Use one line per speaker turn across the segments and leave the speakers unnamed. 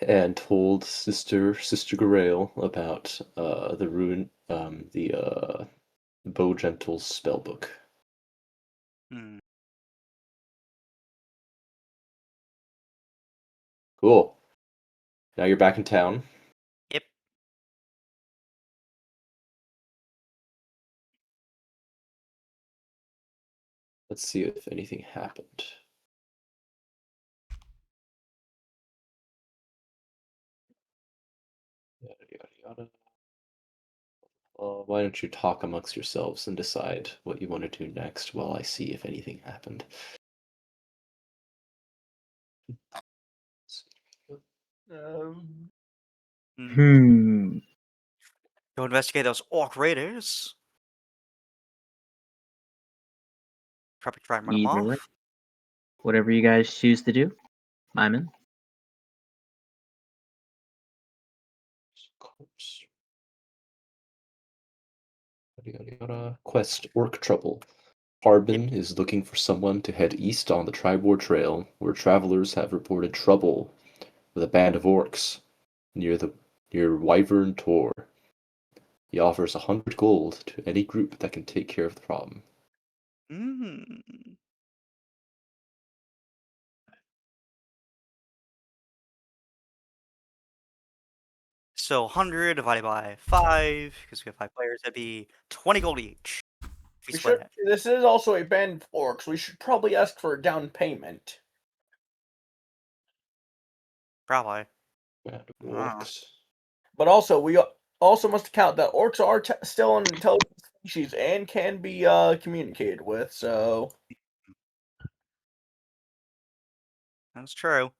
and told Sister Grail about the ruin the Bow Gentle's spellbook.
Hmm.
Cool. Now you're back in town.
Yep.
Let's see if anything happened. Yada, yada, yada. Why don't you talk amongst yourselves and decide what you want to do next while I see if anything happened.
Hmm. Go investigate those orc raiders. Probably try and run them
Either way.
off.
Whatever you guys choose to do, I'm in.
Yada, yada, yada. Quest Orc Trouble. Harbin is looking for someone to head east on the Tribord Trail, where travelers have reported trouble with a band of orcs near Wyvern Tor. He offers 100 gold to any group that can take care of the problem.
Hmm. So 100 divided by 5, because we have 5 players, that'd be 20 gold each. If we split it.
This is also a band of orcs. We should probably ask for a down payment.
Probably.
Band of orcs.
But also, we also must account that orcs are still an intelligent species and can be communicated with, so...
That's true.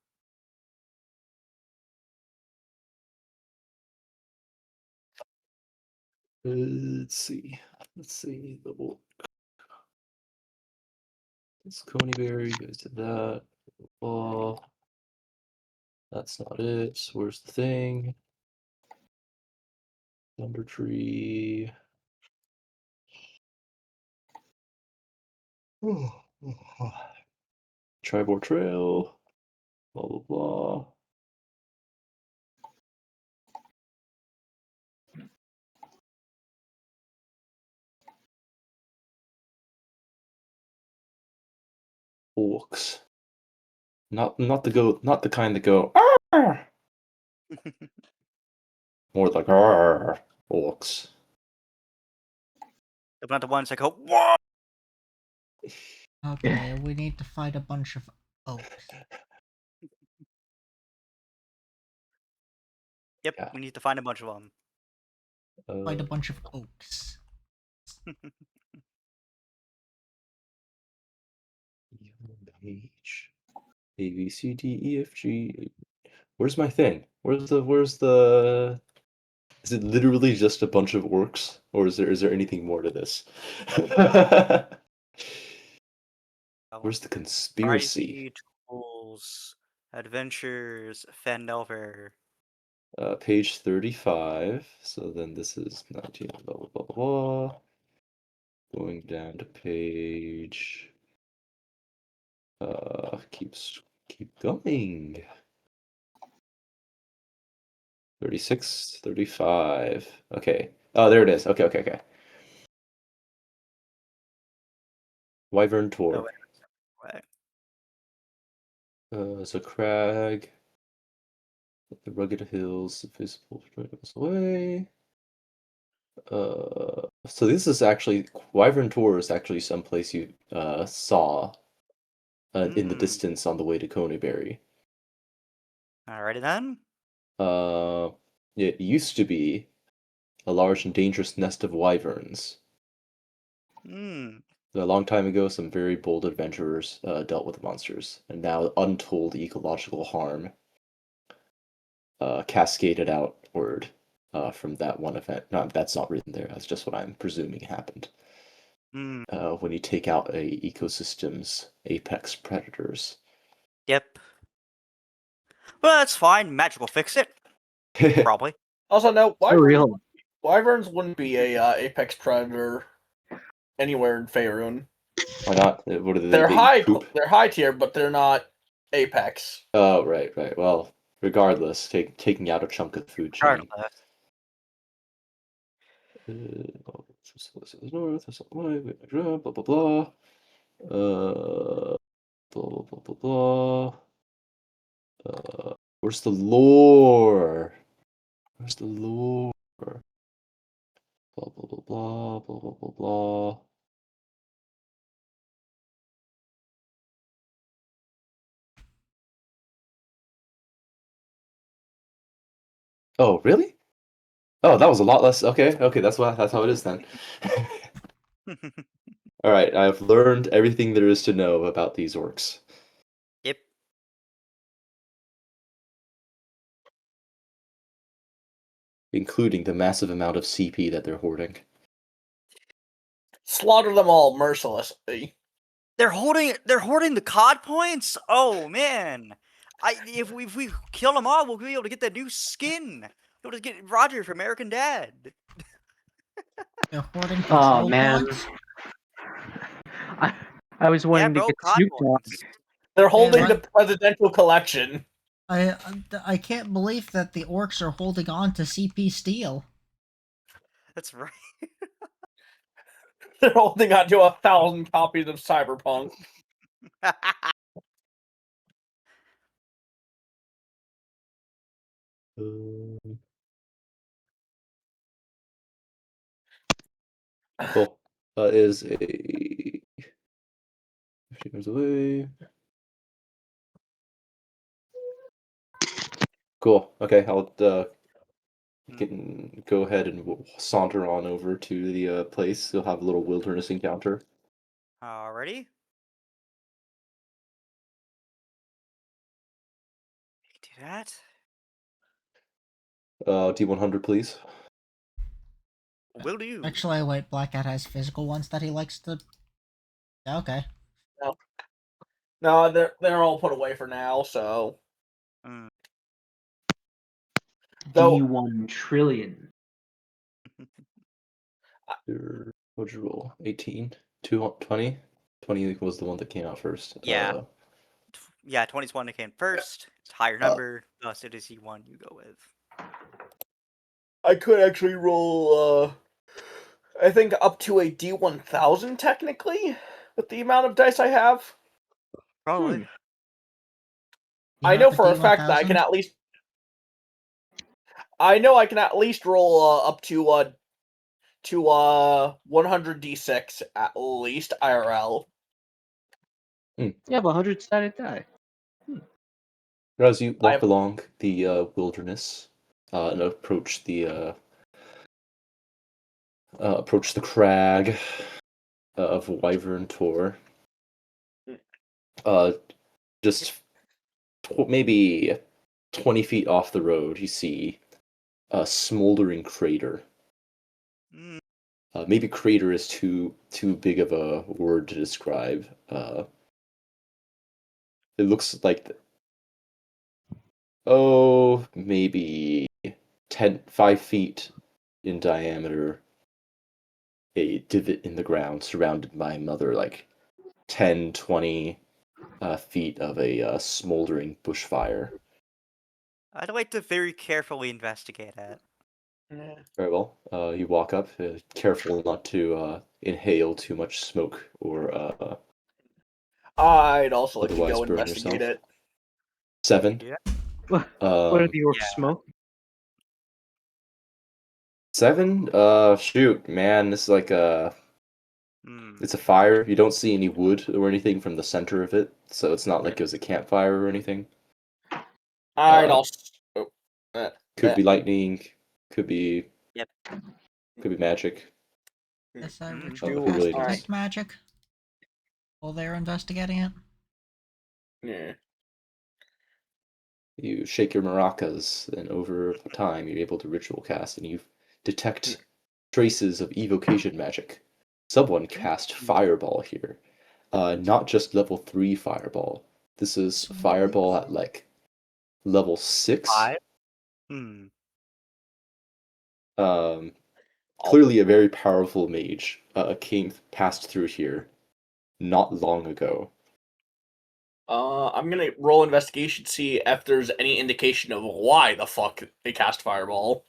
Let's see. The orc. It's Coneyberry, goes to that. Oh, that's not it. Where's the thing? Thunder Tree. Tribord Trail. Blah blah blah. Orcs. Not the kind that go. "Arr!" More like "Arr!" Orcs.
They're not the ones that go, "Whoa!"
Okay, we need to fight a bunch of oaks.
Yep,
Yeah.
we need to find a bunch of them.
Fight a bunch of oaks.
Page. A B C D E F G. Where's my thing? Where's the? Is it literally just a bunch of orcs, or is there anything more to this? Where's the conspiracy?
Variety, tools, adventures, Phandelver.
Page 35. So then this is 19. Blah blah blah blah. Blah. Going down to page. Keep going. 36, 35. Okay. Oh, there it is. Okay. Wyvern Tor.
Way.
It's a crag. The rugged hills, visible miles away. So this is actually Wyvern Tor is actually someplace you saw in the distance on the way to Coneyberry.
Alrighty then.
It used to be a large and dangerous nest of wyverns.
Hmm.
A long time ago, some very bold adventurers dealt with the monsters, and now untold ecological harm cascaded outward from that one event. No, that's not written there. That's just what I'm presuming happened.
Hmm.
When you take out a ecosystem's apex predators.
Yep. Well, that's fine. Magic will fix it. Probably.
Also, no,
For real.
wyverns wouldn't be a apex predator anywhere in Faerun.
Why not? What are they?
They're
They eat poop?
They're high tier, but they're not apex.
Oh, right. Well, Regardless, taking out a chunk of the food chain.
Regardless.
North, blah blah blah. Blah blah blah blah. Where's the lore? Where's the lore? Blah blah blah blah blah blah blah blah. Oh, really? Oh, that was a lot less. Okay, that's how it is then. All right, I've learned everything there is to know about these orcs.
Yep.
Including the massive amount of CP that they're hoarding.
Slaughter them all mercilessly.
They're hoarding the COD points. Oh man, if we kill them all, we'll be able to get that new skin. We'll just get Roger from American Dad.
They're hoarding
Oh
control
man,
points.
I was
Yeah,
wanting
bro,
to get
COD
Snoop Dogg.
points.
They're holding
what?
the presidential collection.
I can't believe that the orcs are holding on to CP steel.
That's right.
They're holding on to 1,000 copies of Cyberpunk.
Cool. Is a 50 meters away. Cool. Okay, I'll go ahead and we'll saunter on over to the place. You'll have a little wilderness encounter.
Alrighty. Do that.
D100, please.
Will do.
Actually, wait, Black Cat has physical ones that he likes to. Okay.
No, they're all put away for now. So,
Mm.
though
D1 trillion.
What'd you roll? 18? 20? 20 was the one that came out first.
Yeah. Yeah, 20's one that came first. It's a higher number. Thus, it is E1 you go with.
I could actually roll. I think up to a D1000 technically, with the amount of dice I have.
Probably.
You
I
have
know
a
for a fact that I can
D1000?
at least. I know I can at least roll up to 100d6 at least IRL.
You have 100-sided die.
As you walk
I'm-
along the wilderness and approach the crag of Wyvern Tor, just maybe 20 feet off the road, you see a smoldering crater.
Mm.
Maybe crater is too big of a word to describe. It looks like maybe 5 feet in diameter, a divot in the ground surrounded by another like 10, 20 feet of a smoldering bushfire.
I'd like to very carefully investigate it.
Very well. You walk up, careful not to inhale too much smoke or
I'd also like to
otherwise
go
burn
investigate
yourself.
it.
7.
Yeah.
What are
Um,
the orcs
yeah.
smoke?
7? Shoot, man, this is like
Mm.
it's a fire. You don't see any wood or anything from the center of it, so it's not like it was a campfire or anything.
I'd
Uh,
also.
Could be lightning, could be
Yep.
could be magic.
Guess I
Mm.
ritual
who
cast
really
detect
knows?
magic while they're investigating it.
Yeah.
You shake your maracas, and over time you're able to ritual cast, and you detect traces of evocation magic. Someone cast fireball here. Not just level 3 fireball. This is fireball at like level 6.
5? Hmm.
Clearly a very powerful mage passed through here not long ago.
I'm gonna roll investigation to see if there's any indication of why the fuck they cast Fireball.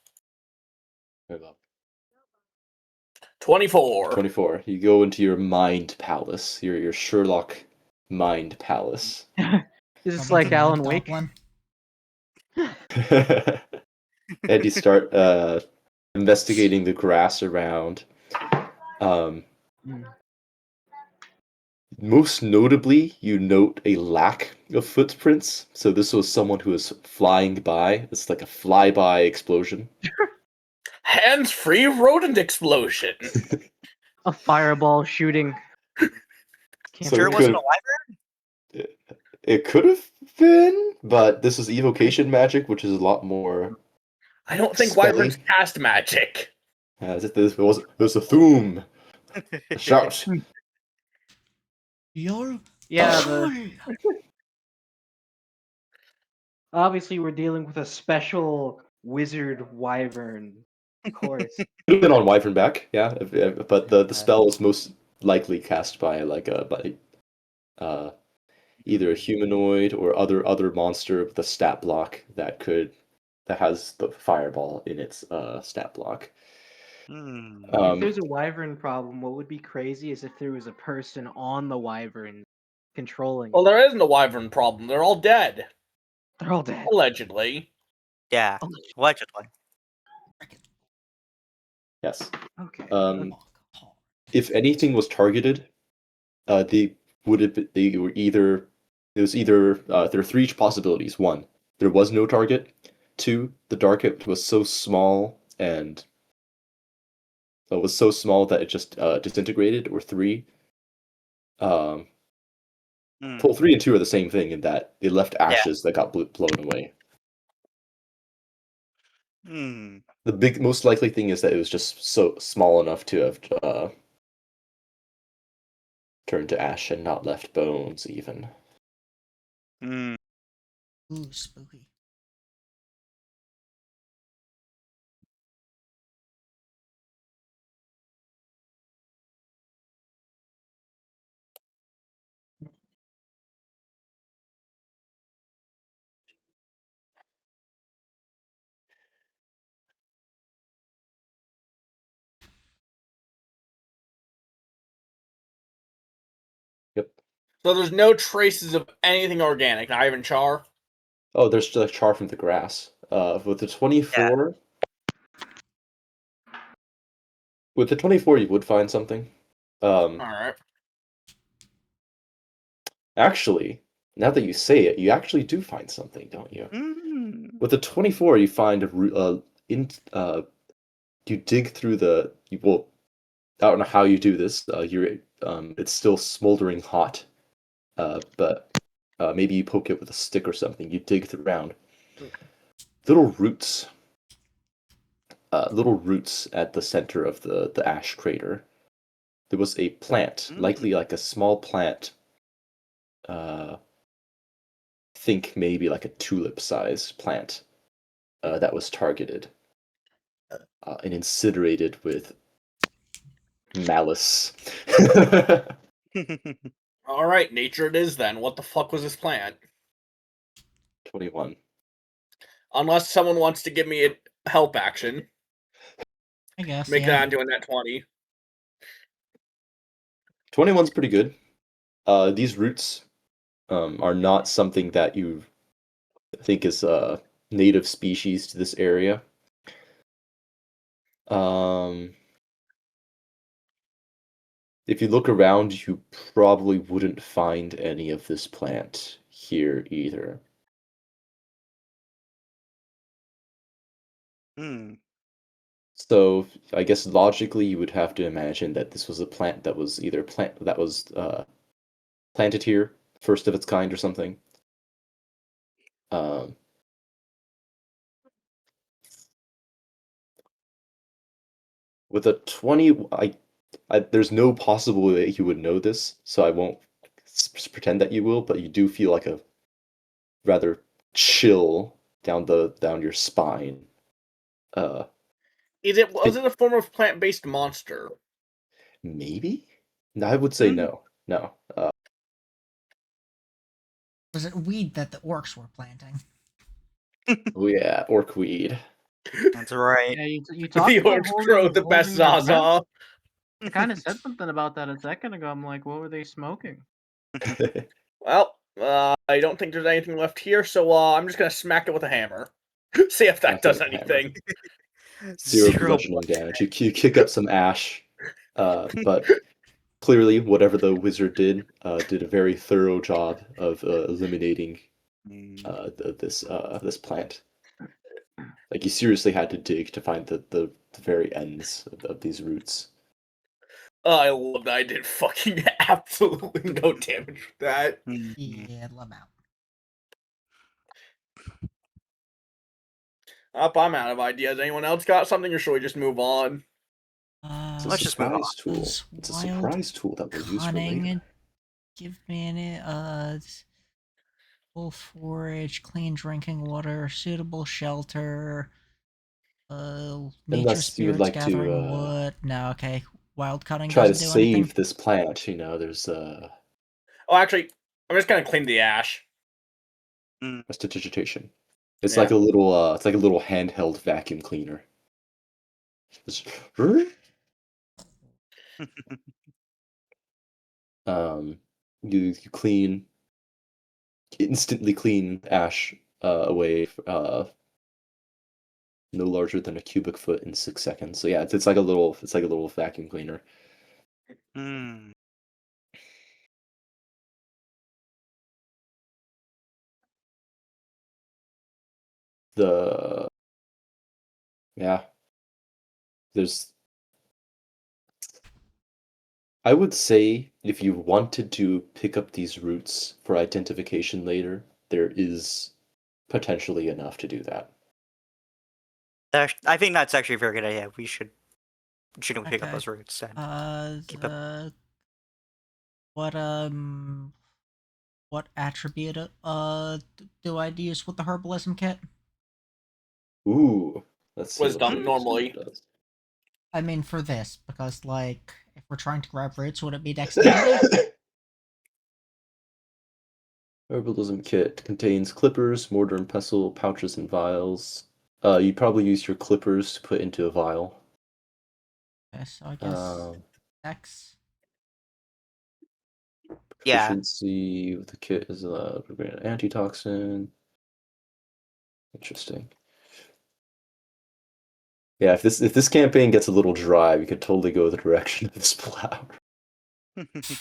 24.
24. You go into your mind palace, your Sherlock mind palace.
Is this
Probably
like
the
Alan
Mud
Wake?
Goblin.
And you start investigating the grass around.
Hmm.
Most notably, you note a lack of footprints. So this was someone who was flying by. It's like a flyby explosion.
Hands-free rodent explosion.
A fireball shooting. Can't
So
Sure,
it
it wasn't
could
a wyvern.
it could have been, but this is evocation magic, which is a lot more.
I don't think
Spelling?
wyverns cast magic.
There's a Thum. A shout.
You're
Yeah,
fool!
obviously we're dealing with a special wizard wyvern. Of course.
Could have been on Wyvern back, yeah. But the
Yeah.
spell is most likely cast by either a humanoid or other monster with a stat block that has the fireball in its stat block.
Hmm.
If there's a wyvern problem, what would be crazy is if there was a person on the wyvern controlling
Well,
it.
there isn't a wyvern problem. They're all dead.
They're all dead.
Allegedly.
Yeah,
Oh,
allegedly.
Yes.
okay.
If anything was targeted, they would have been, they were either it was either there are three possibilities. One, there was no target. Two, the target was so small and that it just disintegrated. Or three,
Hmm.
well, 3 and 2 are the same thing in that they left ashes that got blown away.
Hmm.
The most likely thing is that it was just so small enough to have turned to ash and not left bones even.
Hmm.
Ooh, spooky.
Yep.
So there's no traces of anything organic, not even char.
Oh, there's just char from the grass. With the 24, you would find something.
Alright.
Actually, now that you say it, you actually do find something, don't you?
Hmm.
With the 24, you find you dig through well, I don't know how you do this. It's still smoldering hot. But maybe you poke it with a stick or something. You dig around. Little roots. Little roots at the center of the ash crater. There was a plant, likely like a small plant. Think maybe like a tulip-sized plant that was targeted and incinerated with malice.
Alright, nature it is then. What the fuck was this plant?
21.
Unless someone wants to give me a help action.
I guess,
Make
yeah.
that into a net 20.
21's pretty good. These roots are not something that you think is a native species to this area. If you look around, you probably wouldn't find any of this plant here either.
Hmm.
So I guess logically you would have to imagine that this was a plant that was planted here, first of its kind or something. Um, with a 20, there's no possible way you would know this, so I won't pretend that you will, but you do feel like a rather chill down your spine.
Was it a form of plant-based monster?
Maybe? No, I would say
Hmm.
no. No.
was it weed that the orcs were planting?
Oh yeah, orc weed.
That's right.
Yeah, you talked
The
about
orcs grow the best
holding their breath.
Zaza.
I kind of said something about that a second ago. I'm like, what were they smoking?
Well, I don't think there's anything left here, so I'm just gonna smack it with a hammer. See if that
Okay,
does
with a hammer.
anything.
Zero bludgeoning damage. You kick up some ash, but clearly, whatever the wizard did a very thorough job of eliminating this plant. Like you seriously had to dig to find the very ends of these roots.
I love that I did fucking absolutely no damage with that.
Yeah, I'm out.
I'm out of ideas. Anyone else got something, or should we just move on?
It's a
Let's just move on.
surprise tool.
Does
It's a
wild
surprise tool that we'll use for
cunning
later.
give me full forage, clean drinking water, suitable shelter, nature
Unless you would
spirits
like
gathering
to
wood. No, okay. Wild cunning
try to
doesn't do anything.
save this plant, there's
Oh, actually, I'm just gonna clean the ash.
prestidigitation. It's
Yeah.
like a little handheld vacuum cleaner. Just- you instantly clean ash away no larger than a cubic foot in 6 seconds. So yeah, it's like a little vacuum cleaner.
Hmm.
Yeah, there's I would say if you wanted to pick up these roots for identification later, there is potentially enough to do that.
I think that's actually a very good idea. We should pick up
Okay.
those roots and keep it.
What attribute do I use with the herbalism kit?
Ooh, let's see
Wisdom,
what
normally.
does.
I mean, for this, because, like, if we're trying to grab roots, would it be dexterity?
Herbalism kit contains clippers, mortar and pestle, pouches, and vials. You'd probably use your clippers to put into a vial.
Okay, so I guess
Um,
dex.
Yeah.
Proficiency with the kit is an antitoxin. Interesting. Yeah, if this campaign gets a little dry, we could totally go the direction of this flower.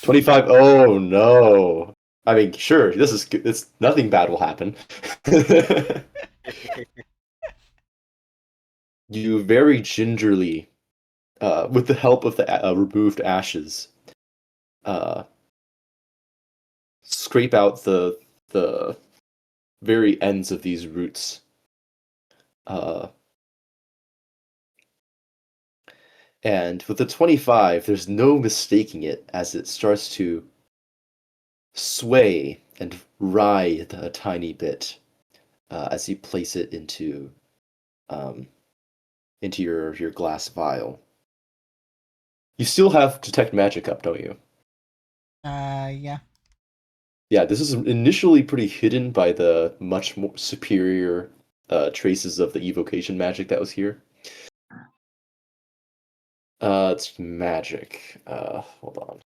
25. Oh no. I mean, sure, this is good. It's nothing bad will happen. You very gingerly, with the help of the removed ashes, scrape out the very ends of these roots. And with the 25, there's no mistaking it as it starts to sway and writhe a tiny bit as you place it into your glass vial. You still have detect magic up, don't you?
Yeah.
Yeah, this is initially pretty hidden by the much more superior traces of the evocation magic that was here. It's magic. Hold on.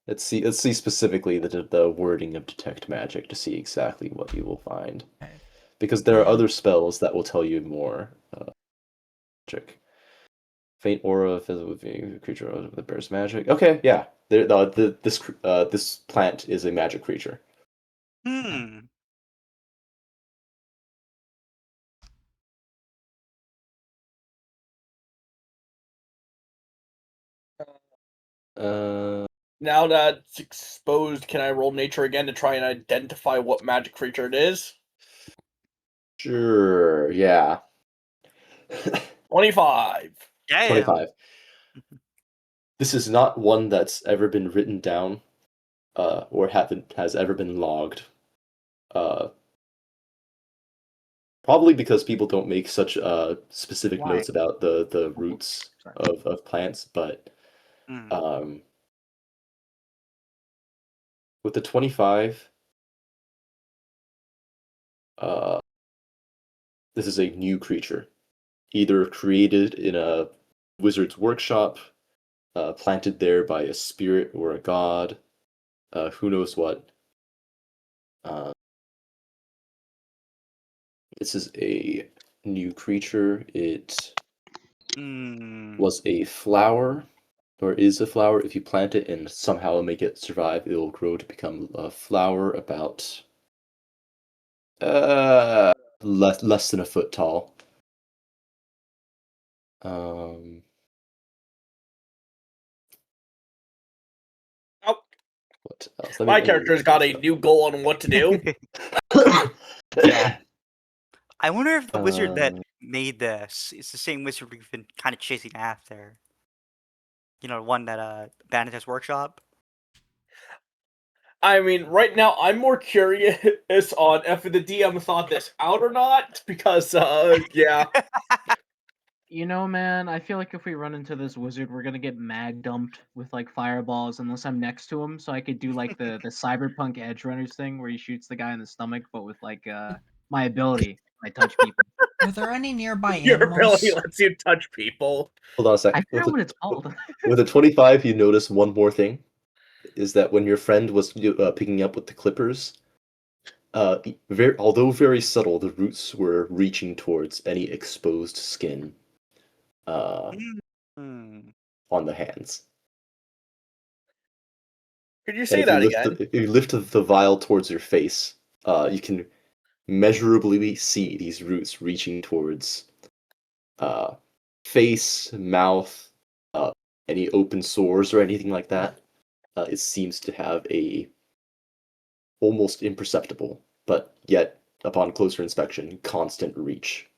Let's see specifically the wording of detect magic to see exactly what you will find.
Okay.
Because there are other spells that will tell you more. Magic. Faint aura with a creature that bears magic. Okay, yeah. This plant is a magic creature.
Hmm.
Now that it's exposed, can I roll nature again to try and identify what magic creature it is?
Sure, yeah.
25.
Damn.
25. This is not one that's ever been written down, or has ever been logged. Probably because people don't make such specific
Why?
notes about the roots
Sorry.
of plants, but
Hmm.
With the 25, uh, this is a new creature, either created in a wizard's workshop, planted there by a spirit or a god, who knows what. This is a new creature. It
Hmm.
was a flower, or is a flower. If you plant it and somehow make it survive, it will grow to become a flower about less than a foot tall. Um,
Oh,
what else?
my character's got a new goal on what to do.
Yeah. I wonder if the wizard that
Uh,
made this is the same wizard we've been kind of chasing after. You know, the one that abandoned his workshop.
I mean, right now I'm more curious on if the DM thought this out or not, because yeah.
You know, man, I feel like if we run into this wizard, we're gonna get mag dumped with like fireballs unless I'm next to him, so I could do like the cyberpunk edge runners thing where he shoots the guy in the stomach, but with like my ability, I touch people.
Are there any nearby
Your ability
animals?
lets you touch people.
hold on a
I
second.
forgot what it's called.
With a 25, you notice one more thing, is that when your friend was picking up with the clippers, although very subtle, the roots were reaching towards any exposed skin
Hmm.
on the hands.
Could you
And
say
if you
that
lift
again?
if you lift the vial towards your face, you can measurably see these roots reaching towards uh, face, mouth, uh, any open sores or anything like that. It seems to have a almost imperceptible, but yet upon closer inspection, constant reach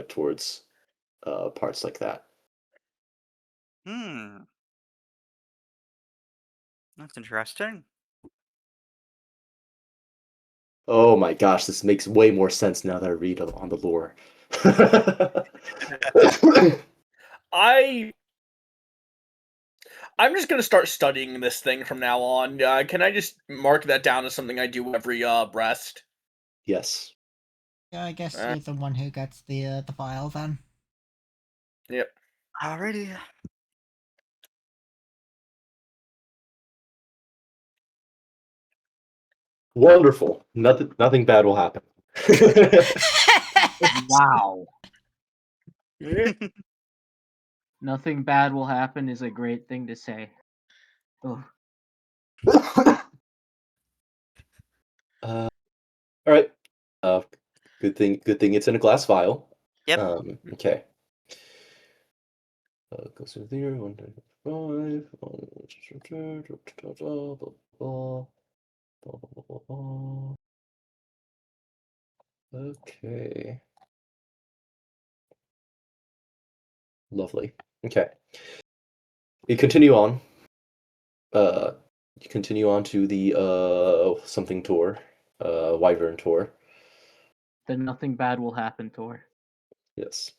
towards parts like that.
Hmm. That's interesting.
Oh my gosh, this makes way more sense now that I read on the lore.
I I'm just gonna start studying this thing from now on. Can I just mark that down as something I do every rest?
Yes.
Yeah, I guess
Uh,
you're the one who gets the file then.
Yep.
Alrighty.
Wonderful. Nothing bad will happen.
Wow.
Yeah.
Nothing bad will happen is a great thing to say. Ugh.
All right. Good thing it's in a glass vial.
Yep.
Okay. Goes through there. 1, 2, 5. Blah, blah, blah, blah, blah. Okay. Lovely. Okay. You continue on. You continue on to the something tour, Wyvern tour.
Then nothing bad will happen, Tor.
Yes.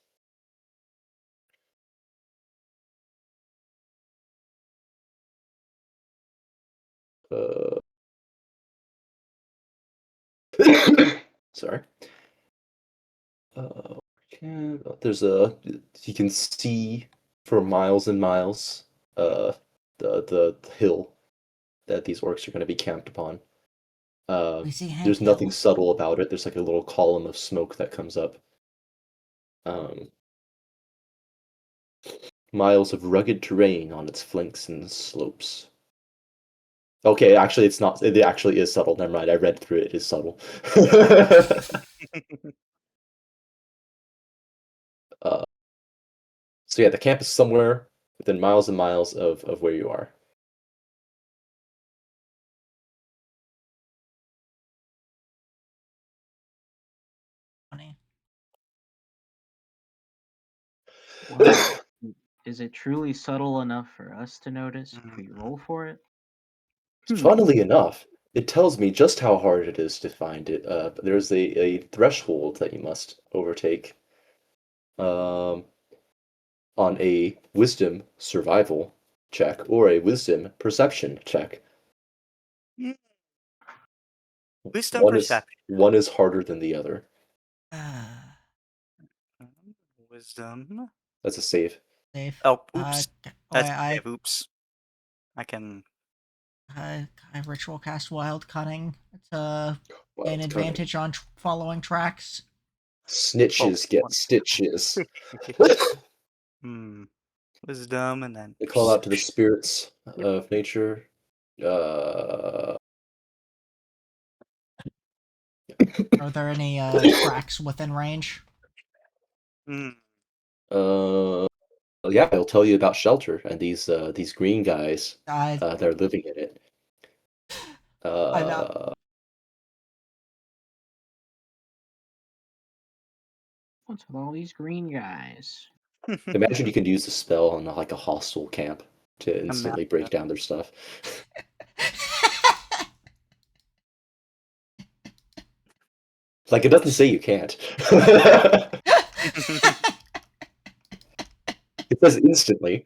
Uh, sorry. Okay. There's a you can see for miles and miles the hill that these orcs are going to be camped upon.
We see
There's
Hank
nothing
Hill.
subtle about it. There's like a little column of smoke that comes up. Miles of rugged terrain on its flanks and slopes. Okay, actually, it's not. It actually is subtle. Never mind. I read through it. It is subtle. uh, so yeah, the camp is somewhere within miles and miles of where you are.
Funny.
Wow. Is it truly subtle enough for us to notice if we roll for it?
Funnily enough, it tells me just how hard it is to find it. But there's a threshold that you must overtake. On a wisdom survival check or a wisdom perception check.
Wisdom
One is
perception.
harder than the other.
Wisdom.
That's a save.
Save.
Oh, oops. That's
I
oops. I can.
I ritual cast wild cunning to
Wild
gain
cunning.
advantage on following tracks.
Snitches get stitches.
Wisdom and then.
They call out to the spirits of nature.
Are there any tracks within range?
Yeah, it'll tell you about shelter and these green guys
I
that are living in it.
know.
What's with all these green guys?
Imagine you can use the spell on like a hostile camp to instantly break down their stuff. Like, it doesn't say you can't. It says instantly.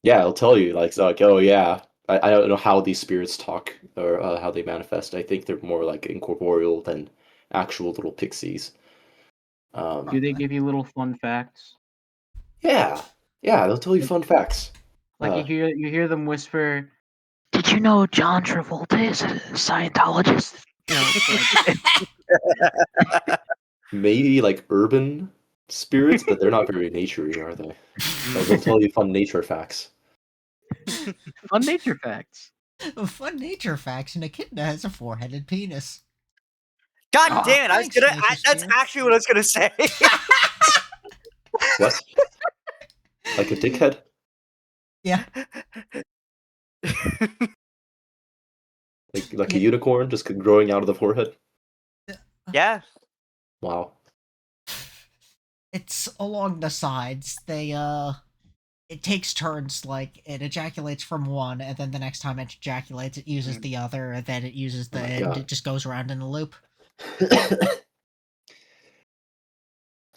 Yeah, it'll tell you like, oh yeah. I don't know how these spirits talk or how they manifest. I think they're more like incorporeal than actual little pixies.
Do they give you little fun facts?
Yeah, they'll tell you fun facts.
Like you hear them whisper, "Did you know John Travolta is a Scientologist?" You know, it's like,
Maybe like urban spirits, but they're not very naturey, are they? They'll tell you fun nature facts.
fun nature facts.
Fun nature facts, and echidna has a four-headed penis.
God
Oh,
damn it!
thanks,
That's
Nature
actually what I was gonna say.
What? Like a dickhead?
Yeah.
Like a unicorn just growing out of the forehead?
Yeah.
Wow.
It's along the sides. It takes turns, like, it ejaculates from one, and then the next time it ejaculates, it uses the other, and then it uses
Oh
the
my
end.
God.
It just goes around in a loop.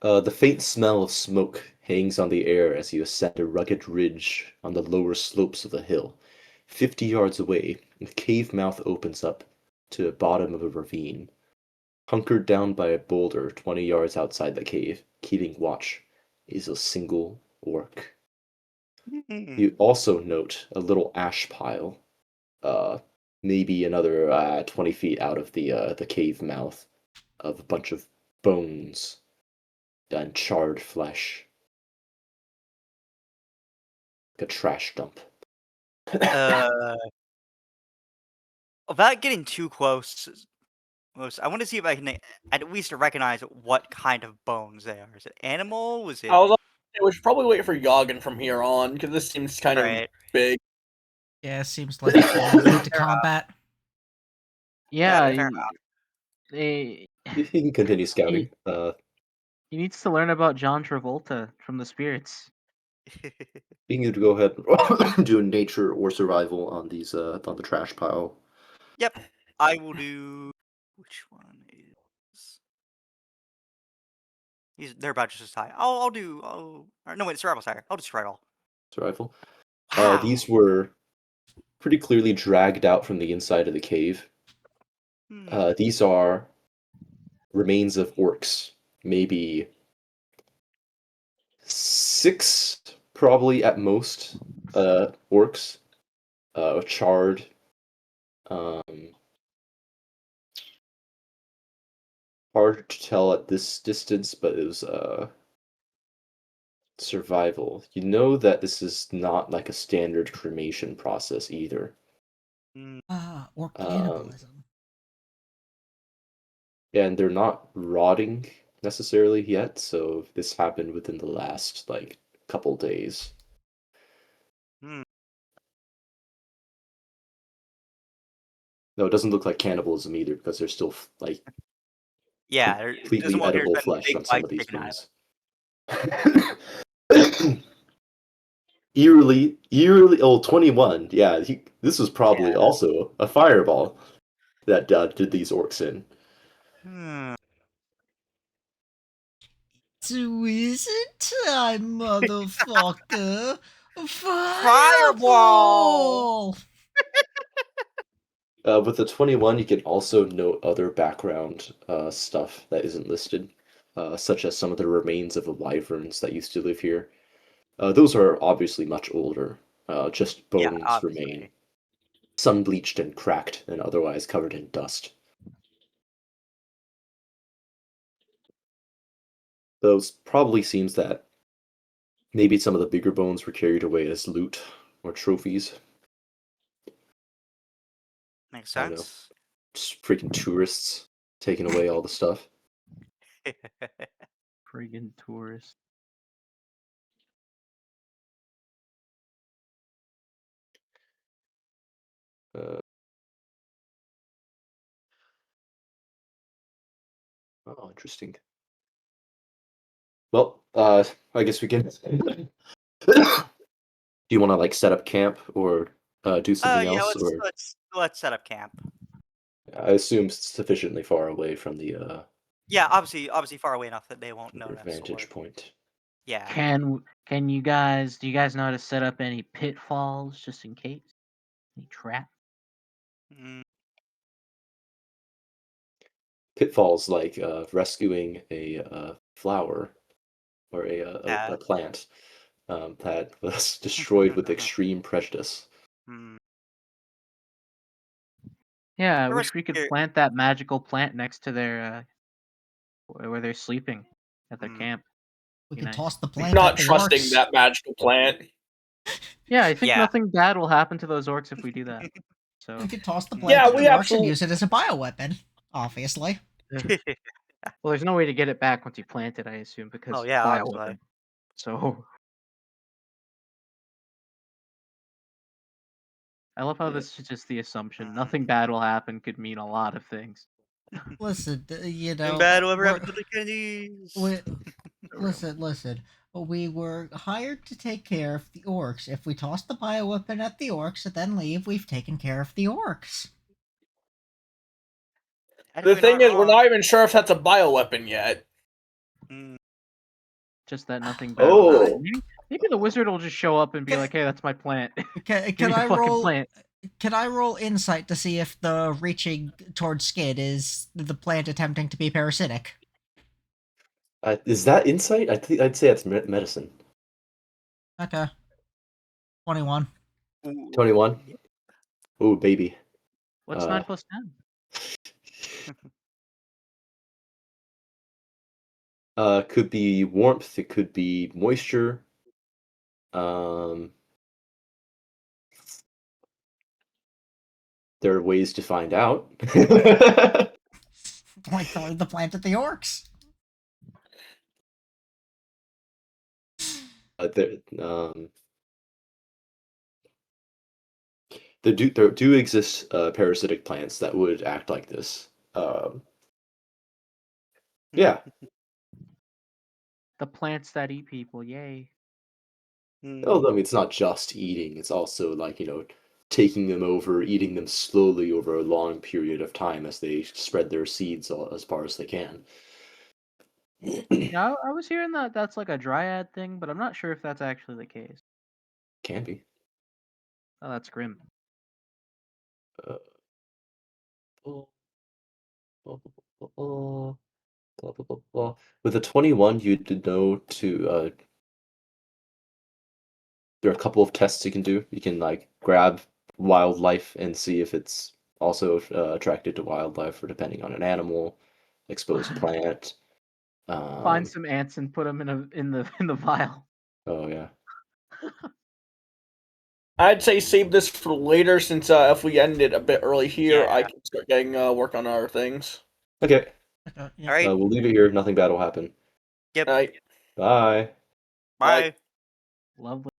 The faint smell of smoke hangs on the air as you ascend a rugged ridge on the lower slopes of the hill. 50 yards away, the cave mouth opens up to the bottom of a ravine. Hunkered down by a boulder 20 yards outside the cave, keeping watch, is a single orc. You also note a little ash pile, maybe another 20 feet out of the cave mouth, of a bunch of bones and charred flesh. Like a trash dump.
Without getting too close, I want to see if I can at least recognize what kind of bones they are. Is it animal? Was it
We should probably wait for Yoggin from here on, because this seems kind of
right?
big.
Yeah, seems like it's gonna lead to combat.
Yeah,
fair
he
You can continue scouting.
needs to learn about John Travolta from the spirits.
You can go ahead and do nature or survival on these on the trash pile.
Yep, I will do. Which one is? They're about just as high. I'll do. Or no, wait, survival's higher. I'll do survival.
Survival.
Wow.
These were pretty clearly dragged out from the inside of the cave. These are remains of orcs, maybe 6, probably at most, orcs, charred. Hard to tell at this distance, but it was survival. You know that this is not like a standard cremation process either.
Or cannibalism.
And they're not rotting necessarily yet, so this happened within the last like couple days. No, it doesn't look like cannibalism either because they're still like
Yeah,
completely edible flesh on some of these bones. Eerily, oh, 21. Yeah, this was probably also a fireball that did these orcs in.
wizard time, motherfucker!
Fireball!
Fireball!
With the 21, you can also note other background stuff that isn't listed, such as some of the remains of the wyverns that used to live here. Those are obviously much older. Just
Yeah,
bones remain.
obviously.
Sun bleached and cracked, and otherwise covered in dust. Those probably seems that maybe some of the bigger bones were carried away as loot or trophies.
Makes
I don't know.
sense.
Just freaking tourists taking away all the stuff.
Friggin' tourist.
Uh, oh, interesting. Well, I guess we can. Do you want to like set up camp or do something
Yeah,
else, or
let's set up camp.
I assume sufficiently far away from the
Yeah, obviously far away enough that they won't
your
notice.
vantage
Or,
point?
yeah.
Can you guys do you guys know how to set up any pitfalls just in case? Any trap?
Mm,
Pitfalls like rescuing a flower or
yeah.
a plant that was destroyed with extreme prejudice.
Mm.
Yeah, I
There was
wish we could
here-
plant that magical plant next to their where they're sleeping at their
Mm.
camp.
We
Be
can
nice.
toss the
I'm
plant
not
at the
trusting
orcs.
that magical plant.
Yeah, I think
Yeah.
nothing bad will happen to those orcs if we do that.
We
So
could toss the
Yeah,
plant
Yeah,
at
we
the orcs and
absolutely.
use it as a bioweapon. Obviously.
well, there's no way to get it back once you plant it, I assume, because
Oh yeah,
bioweapon.
obviously.
So I love how
Yeah.
this is just the assumption.
Mm.
Nothing bad will happen could mean a lot of things.
Listen, you
Nothing
know,
bad will ever
we're,
happen to the Kennedys.
we listen. We were hired to take care of the orcs. If we toss the bioweapon at the orcs and then leave, we've taken care of the orcs.
The
Technically
thing
not
is, we're
wrong.
not even sure if that's a bioweapon yet.
Mm.
Just that nothing bad will
Oh.
happen. Maybe the wizard will just show up and be like, "Hey, that's my plant.
Can,
Give
can
me the
I
fucking
roll?
plant."
Can I roll insight to see if the reaching towards skin is the plant attempting to be parasitic?
Is that insight? I'd say that's medicine.
Okay. 21.
Ooh.
21. Ooh, baby.
What's 9 plus 10?
Could be warmth. It could be moisture. Um, there are ways to find out.
Like throwing the plant at the orcs.
There, there do exist parasitic plants that would act like this. Yeah,
The plants that eat people, yay.
well,
Mm.
I mean, it's not just eating; it's also like taking them over, eating them slowly over a long period of time as they spread their seeds as far as they can.
Yeah, I was hearing that that's like a dryad thing, but I'm not sure if that's actually the case.
Can be.
Oh, that's grim.
Uh, blah, blah, blah, blah, blah, blah, blah, blah. With a 21, you'd know to. There are a couple of tests you can do. You can like grab wildlife and see if it's also attracted to wildlife, or depending on an animal, expose a plant.
Find some ants and put them in the vial.
Oh yeah.
I'd say save this for later, since if we end it a bit early here, I
Yeah.
can start getting work on other things.
Okay.
Okay, yeah.
All right.
We'll leave it here. Nothing bad will happen.
Yep.
All right.
Bye.
Bye.
Lovely.